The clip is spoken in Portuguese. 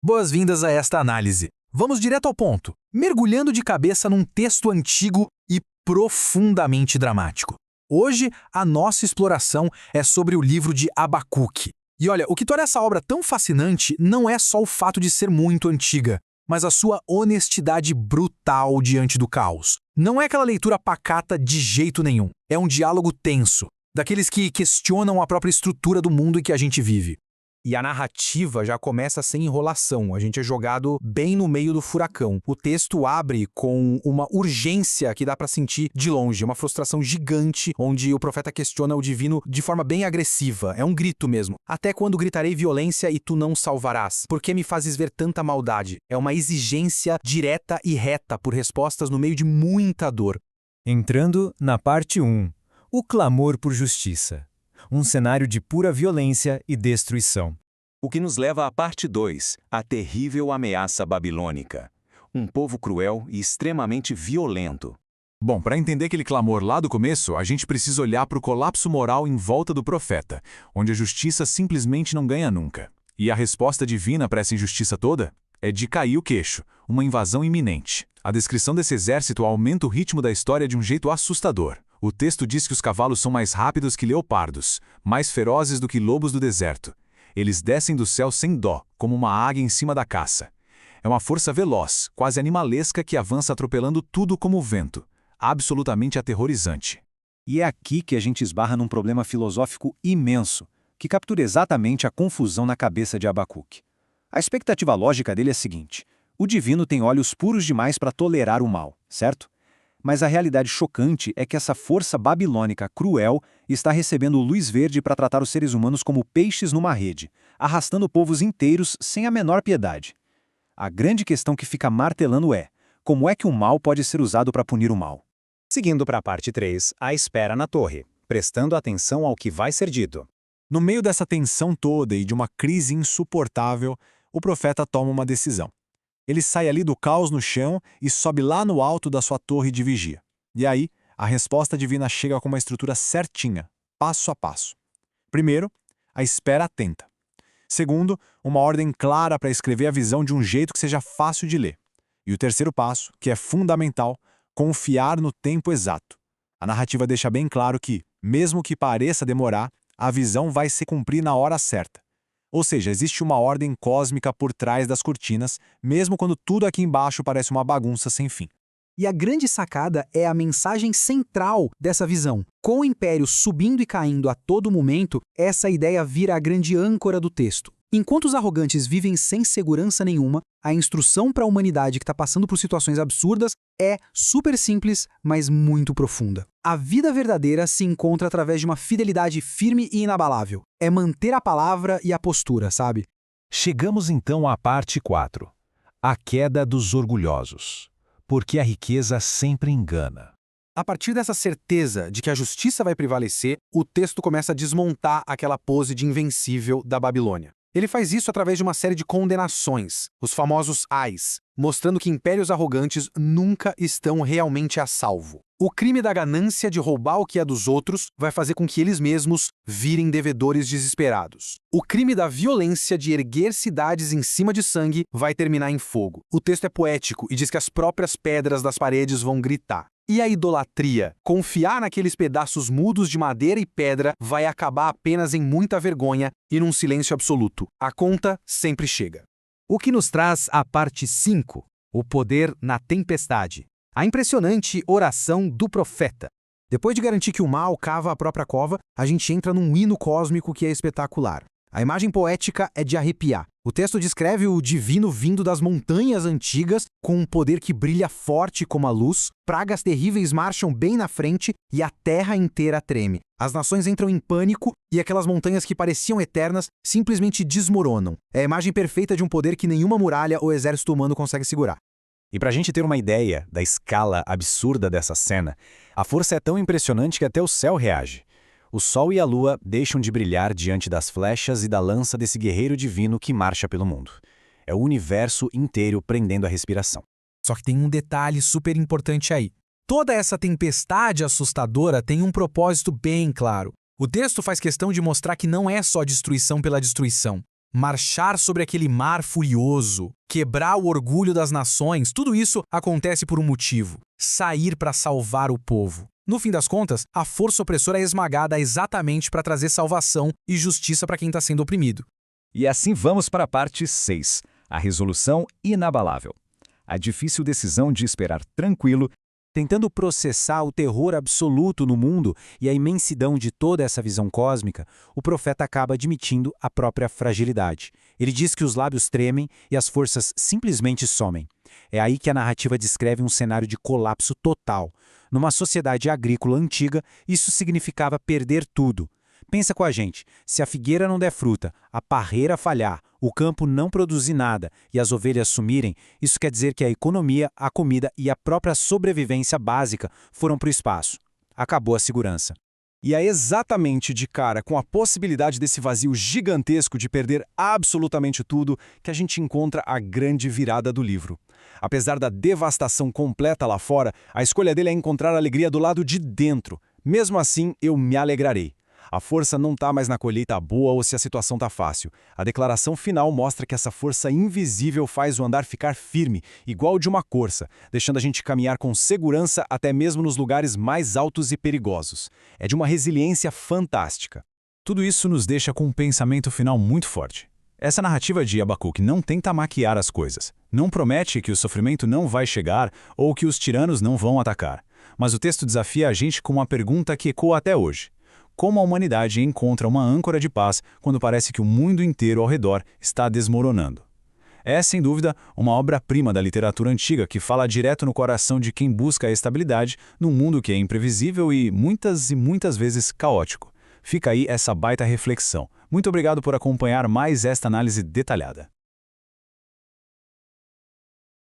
Boas-vindas a esta análise. Vamos direto ao ponto, mergulhando de cabeça num texto antigo e profundamente dramático. Hoje, a nossa exploração é sobre o livro de Abacuque. E olha, o que torna essa obra tão fascinante não é só o fato de ser muito antiga, mas a sua honestidade brutal diante do caos. Não é aquela leitura pacata de jeito nenhum. É um diálogo tenso, daqueles que questionam a própria estrutura do mundo em que a gente vive. E a narrativa já começa sem enrolação, a gente é jogado bem no meio do furacão. O texto abre com uma urgência que dá pra sentir de longe, uma frustração gigante, onde o profeta questiona o divino de forma bem agressiva, é um grito mesmo. Até quando gritarei violência e tu não salvarás? Por que me fazes ver tanta maldade? É uma exigência direta e reta por respostas no meio de muita dor. Entrando na parte 1, o clamor por justiça. Um cenário de pura violência e destruição. O que nos leva à parte 2, a terrível ameaça babilônica. Um povo cruel e extremamente violento. Bom, para entender aquele clamor lá do começo, a gente precisa olhar para o colapso moral em volta do profeta, onde a justiça simplesmente não ganha nunca. E a resposta divina para essa injustiça toda é de cair o queixo, uma invasão iminente. A descrição desse exército aumenta o ritmo da história de um jeito assustador. O texto diz que os cavalos são mais rápidos que leopardos, mais ferozes do que lobos do deserto. Eles descem do céu sem dó, como uma águia em cima da caça. É uma força veloz, quase animalesca que avança atropelando tudo como o vento. Absolutamente aterrorizante. E é aqui que a gente esbarra num problema filosófico imenso, que captura exatamente a confusão na cabeça de Abacuque. A expectativa lógica dele é a seguinte: o divino tem olhos puros demais para tolerar o mal, certo? Mas a realidade chocante é que essa força babilônica cruel está recebendo luz verde para tratar os seres humanos como peixes numa rede, arrastando povos inteiros sem a menor piedade. A grande questão que fica martelando é: como é que o mal pode ser usado para punir o mal? Seguindo para a parte 3, a espera na torre, prestando atenção ao que vai ser dito. No meio dessa tensão toda e de uma crise insuportável, o profeta toma uma decisão. Ele sai ali do caos no chão e sobe lá no alto da sua torre de vigia. E aí, a resposta divina chega com uma estrutura certinha, passo a passo. Primeiro, a espera atenta. Segundo, uma ordem clara para escrever a visão de um jeito que seja fácil de ler. E o terceiro passo, que é fundamental, confiar no tempo exato. A narrativa deixa bem claro que, mesmo que pareça demorar, a visão vai se cumprir na hora certa. Ou seja, existe uma ordem cósmica por trás das cortinas, mesmo quando tudo aqui embaixo parece uma bagunça sem fim. E a grande sacada é a mensagem central dessa visão. Com o império subindo e caindo a todo momento, essa ideia vira a grande âncora do texto. Enquanto os arrogantes vivem sem segurança nenhuma, a instrução para a humanidade que está passando por situações absurdas é super simples, mas muito profunda. A vida verdadeira se encontra através de uma fidelidade firme e inabalável. É manter a palavra e a postura, sabe? Chegamos então à parte 4. A queda dos orgulhosos. Porque a riqueza sempre engana. A partir dessa certeza de que a justiça vai prevalecer, o texto começa a desmontar aquela pose de invencível da Babilônia. Ele faz isso através de uma série de condenações, os famosos ais, mostrando que impérios arrogantes nunca estão realmente a salvo. O crime da ganância de roubar o que é dos outros vai fazer com que eles mesmos virem devedores desesperados. O crime da violência de erguer cidades em cima de sangue vai terminar em fogo. O texto é poético e diz que as próprias pedras das paredes vão gritar. E a idolatria? Confiar naqueles pedaços mudos de madeira e pedra vai acabar apenas em muita vergonha e num silêncio absoluto. A conta sempre chega. O que nos traz a parte 5, o poder na tempestade. A impressionante oração do profeta. Depois de garantir que o mal cava a própria cova, a gente entra num hino cósmico que é espetacular. A imagem poética é de arrepiar. O texto descreve o divino vindo das montanhas antigas, com um poder que brilha forte como a luz, pragas terríveis marcham bem na frente e a terra inteira treme. As nações entram em pânico e aquelas montanhas que pareciam eternas simplesmente desmoronam. É a imagem perfeita de um poder que nenhuma muralha ou exército humano consegue segurar. E para a gente ter uma ideia da escala absurda dessa cena, a força é tão impressionante que até o céu reage. O sol e a lua deixam de brilhar diante das flechas e da lança desse guerreiro divino que marcha pelo mundo. É o universo inteiro prendendo a respiração. Só que tem um detalhe super importante aí. Toda essa tempestade assustadora tem um propósito bem claro. O texto faz questão de mostrar que não é só destruição pela destruição. marchar sobre aquele mar furioso, quebrar o orgulho das nações, tudo isso acontece por um motivo: sair para salvar o povo. No fim das contas, a força opressora é esmagada exatamente para trazer salvação e justiça para quem está sendo oprimido. E assim vamos para a parte 6, a resolução inabalável. A difícil decisão de esperar tranquilo, tentando processar o terror absoluto no mundo e a imensidão de toda essa visão cósmica, o profeta acaba admitindo a própria fragilidade. Ele diz que os lábios tremem e as forças simplesmente somem. É aí que a narrativa descreve um cenário de colapso total. Numa sociedade agrícola antiga, isso significava perder tudo. Pensa com a gente, se a figueira não der fruta, a parreira falhar, o campo não produzir nada e as ovelhas sumirem, isso quer dizer que a economia, a comida e a própria sobrevivência básica foram para o espaço. Acabou a segurança. E é exatamente de cara com a possibilidade desse vazio gigantesco de perder absolutamente tudo que a gente encontra a grande virada do livro. Apesar da devastação completa lá fora, a escolha dele é encontrar alegria do lado de dentro. Mesmo assim, eu me alegrarei. A força não está mais na colheita boa ou se a situação está fácil. A declaração final mostra que essa força invisível faz o andar ficar firme, igual de uma corça, deixando a gente caminhar com segurança até mesmo nos lugares mais altos e perigosos. É de uma resiliência fantástica. Tudo isso nos deixa com um pensamento final muito forte. Essa narrativa de Abacuque não tenta maquiar as coisas, não promete que o sofrimento não vai chegar ou que os tiranos não vão atacar. Mas o texto desafia a gente com uma pergunta que ecoa até hoje. Como a humanidade encontra uma âncora de paz quando parece que o mundo inteiro ao redor está desmoronando? É, sem dúvida, uma obra-prima da literatura antiga que fala direto no coração de quem busca a estabilidade num mundo que é imprevisível e muitas vezes caótico. Fica aí essa baita reflexão. Muito obrigado por acompanhar mais esta análise detalhada.